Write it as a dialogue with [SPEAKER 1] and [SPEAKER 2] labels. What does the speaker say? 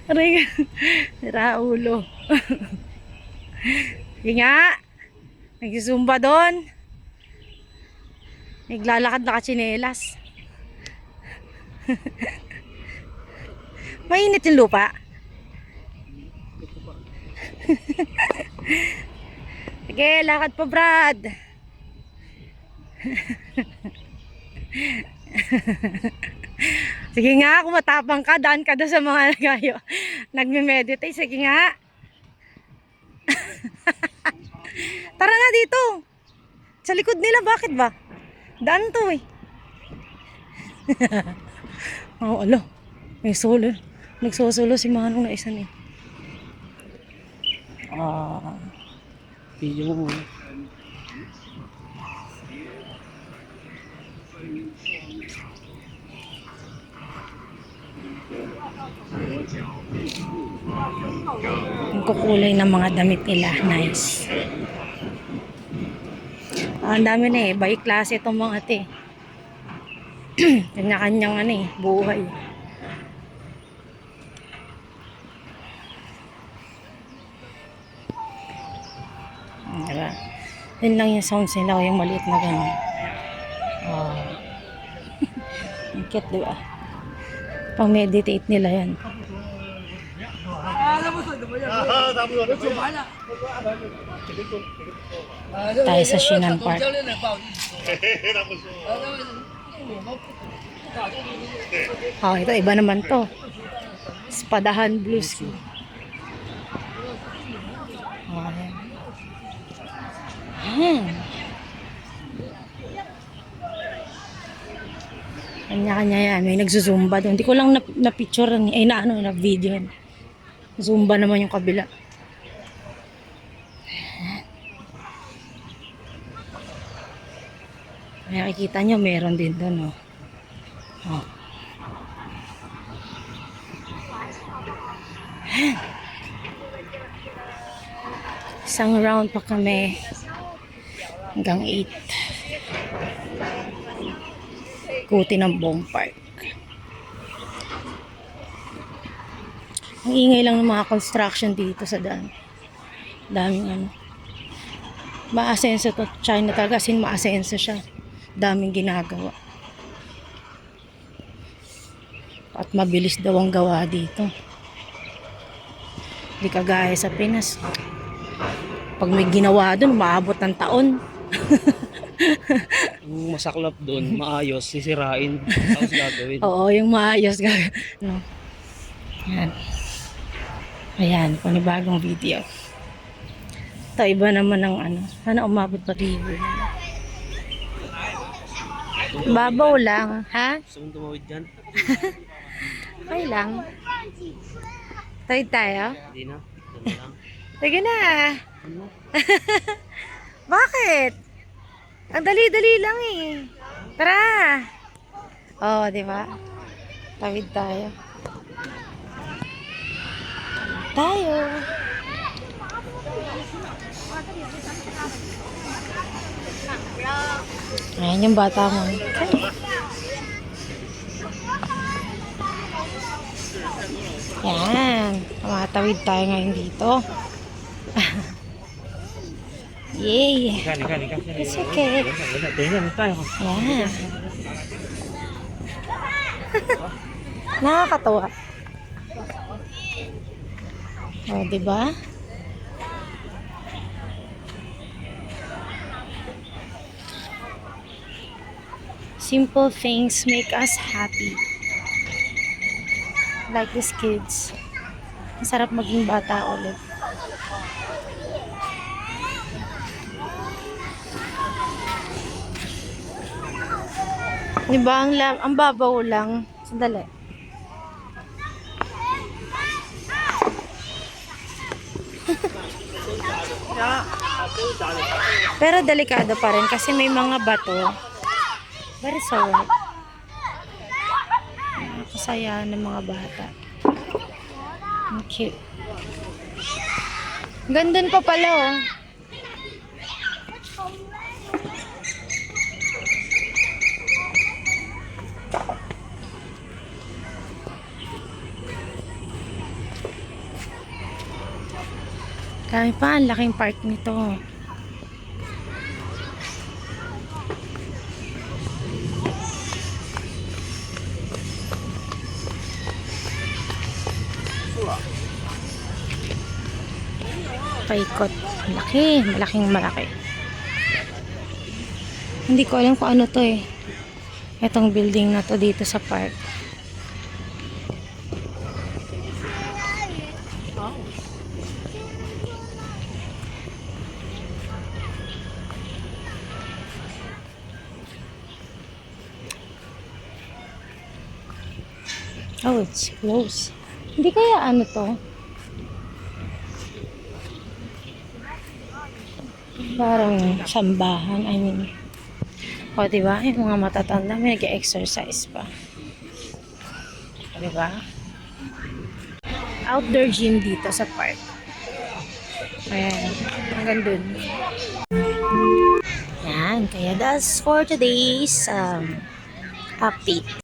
[SPEAKER 1] Aray, Raulo. Sige nga. Nagsusumba doon. Naglalakad nakatsinelas. Mainit yung lupa. Sige, lakad pa, Brad. Sige nga, kung matapang ka, daan ka doon sa mga nagayo. Nagme-meditate. Sige nga. Tara na dito. Sa likod nila, bakit ba? Daan to eh. Oh, alo. May solo. Nagsosolo si Manong na isa eh.
[SPEAKER 2] Video mo muna.
[SPEAKER 1] Ang kukulay ng mga damit nila. Nice. Ang dami na eh. By klase itong mga ate. Kanya-kanyang ano eh. Buhay. Diba? Yun lang yung sounds nila. Yung maliit na gano'n. Oh. Ang cute, diba? Pang-meditate nila yan. Tayo sa Shinan Park. Oh, ito iba naman to. Spadahan Blues. Oh, Kanya-kanya yan. May nagzuzumba doon. Hindi ko lang na-picture ay na-video. Zumba naman yung kabila. Nakikita nyo, meron din doon. Oh. Isang round pa kami. Hanggang 8. Kuti ng buong park. Ang ingay lang ng mga construction dito sa daan. Daming ano. Maasenso to. China talaga. Sin maasenso siya. Daming ginagawa. At mabilis daw ang gawa dito. Hindi kagaya sa Pinas. Pag may ginawa doon, maabot ng taon.
[SPEAKER 2] Yung masaklap doon, maayos, sisirain. Tapos gagawin.
[SPEAKER 1] Oo, yung maayos gagawin. No. Yan. Ayan, panibagong video. Ito, iba naman ng ano. Sana umabot pa river. Babaw lang, ha?
[SPEAKER 2] Gusto mong tumawid dyan?
[SPEAKER 1] Okay lang. Tawid tayo?
[SPEAKER 2] Hindi na. Ito lang.
[SPEAKER 1] Sige na. Bakit? Ang dali-dali lang eh. Tara. Oh, di ba? Tawid tayo. Tayo. Ayan yung bata mo. Ayan. Tumatawid tayo ngayon dito. Yay!
[SPEAKER 2] Ikan.
[SPEAKER 1] It's okay.
[SPEAKER 2] Tingnan tayo.
[SPEAKER 1] Ayan. Nakakatawa. O, diba? Simple things make us happy. Like these kids. Masarap maging bata ulit. Diba, ang babaw lang. Sandali. Pero delikado pa rin kasi may mga bato. Very sorry. Nakakasaya ng mga bata. Ang cute. Gandun pa pala oh. Kami pa, ang laking park nito. Paikot. Malaki. Malaking malaki. Hindi ko alam kung ano to eh. Itong building na to dito sa park. Oh, it's close. Hindi kaya ano to? Parang sambahan. I mean, o diba? Yung mga matatanda may nag-exercise pa. O diba? Outdoor gym dito sa park. Ayan. Hanggang dun. Yan. Kaya that's for today's update.